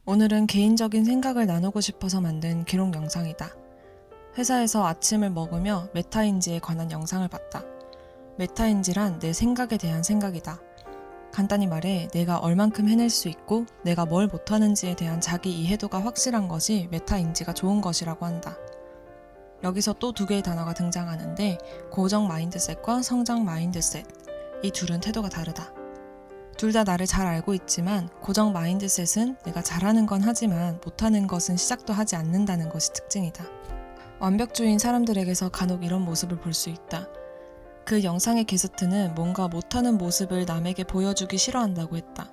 오늘은 개인적인 생각을 나누고 싶어서 만든 기록 영상이다. 회사에서 아침을 먹으며 메타인지에 관한 영상을 봤다. 메타인지란 내 생각에 대한 생각이다. 간단히 말해 내가 얼만큼 해낼 수 있고 내가 뭘 못하는지에 대한 자기 이해도가 확실한 것이 메타인지가 좋은 것이라고 한다. 여기서 또 두 개의 단어가 등장하는데 고정 마인드셋과 성장 마인드셋. 이 둘은 태도가 다르다. 둘 다 나를 잘 알고 있지만 고정 마인드셋은 내가 잘하는 건 하지만 못하는 것은 시작도 하지 않는다는 것이 특징이다. 완벽주의인 사람들에게서 간혹 이런 모습을 볼 수 있다. 그 영상의 게스트는 뭔가 못하는 모습을 남에게 보여주기 싫어한다고 했다.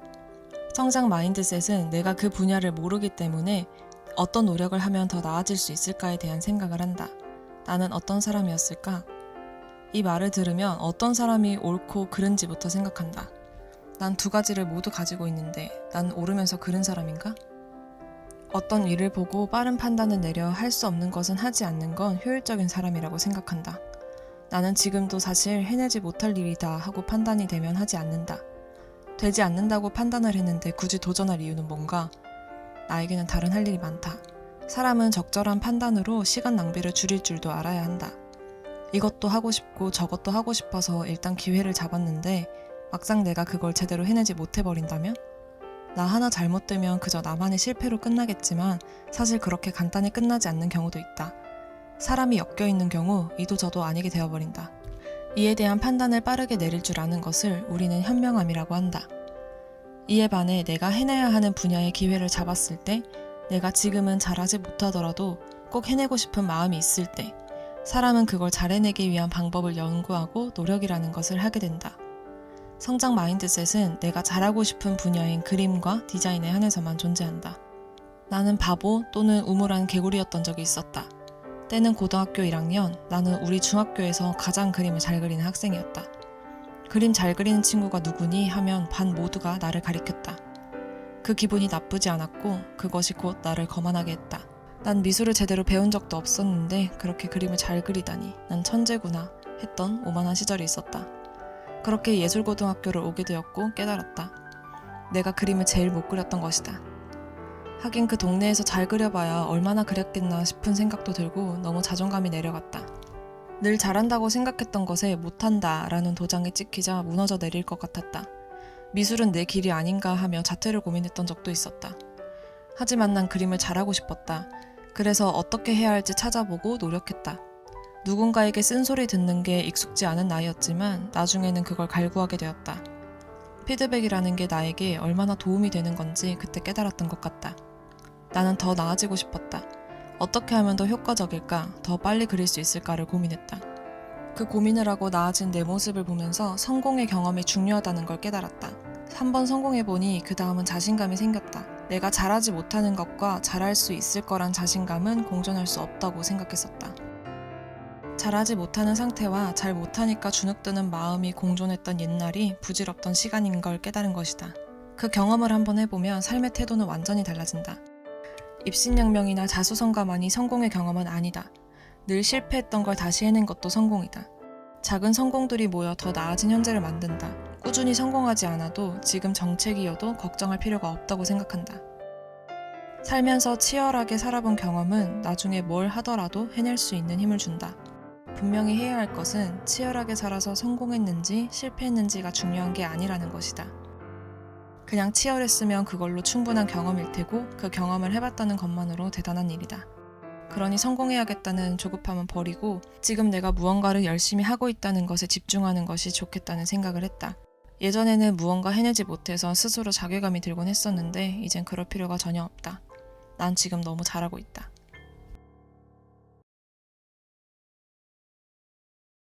성장 마인드셋은 내가 그 분야를 모르기 때문에 어떤 노력을 하면 더 나아질 수 있을까에 대한 생각을 한다. 나는 어떤 사람이었을까? 이 말을 들으면 어떤 사람이 옳고 그른지부터 생각한다. 난 두 가지를 모두 가지고 있는데 난 옳으면서 그른 사람인가? 어떤 일을 보고 빠른 판단을 내려 할 수 없는 것은 하지 않는 건 효율적인 사람이라고 생각한다. 나는 지금도 사실 해내지 못할 일이다 하고 판단이 되면 하지 않는다. 되지 않는다고 판단을 했는데 굳이 도전할 이유는 뭔가? 나에게는 다른 할 일이 많다. 사람은 적절한 판단으로 시간 낭비를 줄일 줄도 알아야 한다. 이것도 하고 싶고 저것도 하고 싶어서 일단 기회를 잡았는데 막상 내가 그걸 제대로 해내지 못해버린다면? 나 하나 잘못되면 그저 나만의 실패로 끝나겠지만 사실 그렇게 간단히 끝나지 않는 경우도 있다. 사람이 엮여있는 경우 이도저도 아니게 되어버린다. 이에 대한 판단을 빠르게 내릴 줄 아는 것을 우리는 현명함이라고 한다. 이에 반해 내가 해내야 하는 분야의 기회를 잡았을 때 내가 지금은 잘하지 못하더라도 꼭 해내고 싶은 마음이 있을 때 사람은 그걸 잘 해내기 위한 방법을 연구하고 노력이라는 것을 하게 된다. 성장 마인드셋은 내가 잘하고 싶은 분야인 그림과 디자인에 한해서만 존재한다. 나는 바보 또는 우물한 개구리였던 적이 있었다. 때는 고등학교 1학년, 나는 우리 중학교에서 가장 그림을 잘 그리는 학생이었다. 그림 잘 그리는 친구가 누구니 하면 반 모두가 나를 가리켰다. 그 기분이 나쁘지 않았고 그것이 곧 나를 거만하게 했다. 난 미술을 제대로 배운 적도 없었는데 그렇게 그림을 잘 그리다니 난 천재구나 했던 오만한 시절이 있었다. 그렇게 예술고등학교를 오게 되었고 깨달았다. 내가 그림을 제일 못 그렸던 것이다. 하긴 그 동네에서 잘 그려봐야 얼마나 그렸겠나 싶은 생각도 들고 너무 자존감이 내려갔다. 늘 잘한다고 생각했던 것에 못한다 라는 도장이 찍히자 무너져 내릴 것 같았다. 미술은 내 길이 아닌가 하며 자퇴를 고민했던 적도 있었다. 하지만 난 그림을 잘하고 싶었다. 그래서 어떻게 해야 할지 찾아보고 노력했다. 누군가에게 쓴소리 듣는 게 익숙지 않은 나이였지만 나중에는 그걸 갈구하게 되었다. 피드백이라는 게 나에게 얼마나 도움이 되는 건지 그때 깨달았던 것 같다. 나는 더 나아지고 싶었다. 어떻게 하면 더 효과적일까, 더 빨리 그릴 수 있을까를 고민했다. 그 고민을 하고 나아진 내 모습을 보면서 성공의 경험이 중요하다는 걸 깨달았다. 한번 성공해보니 그 다음은 자신감이 생겼다. 내가 잘하지 못하는 것과 잘할 수 있을 거란 자신감은 공존할 수 없다고 생각했었다. 잘하지 못하는 상태와 잘 못하니까 주눅드는 마음이 공존했던 옛날이 부질없던 시간인 걸 깨달은 것이다. 그 경험을 한번 해보면 삶의 태도는 완전히 달라진다. 입신양명이나 자수성가만이 성공의 경험은 아니다. 늘 실패했던 걸 다시 해낸 것도 성공이다. 작은 성공들이 모여 더 나아진 현재를 만든다. 꾸준히 성공하지 않아도 지금 정체기여도 걱정할 필요가 없다고 생각한다. 살면서 치열하게 살아본 경험은 나중에 뭘 하더라도 해낼 수 있는 힘을 준다. 분명히 해야 할 것은 치열하게 살아서 성공했는지 실패했는지가 중요한 게 아니라는 것이다. 그냥 치열했으면 그걸로 충분한 경험일 테고 그 경험을 해봤다는 것만으로 대단한 일이다. 그러니 성공해야겠다는 조급함은 버리고 지금 내가 무언가를 열심히 하고 있다는 것에 집중하는 것이 좋겠다는 생각을 했다. 예전에는 무언가 해내지 못해서 스스로 자괴감이 들곤 했었는데 이젠 그럴 필요가 전혀 없다. 난 지금 너무 잘하고 있다.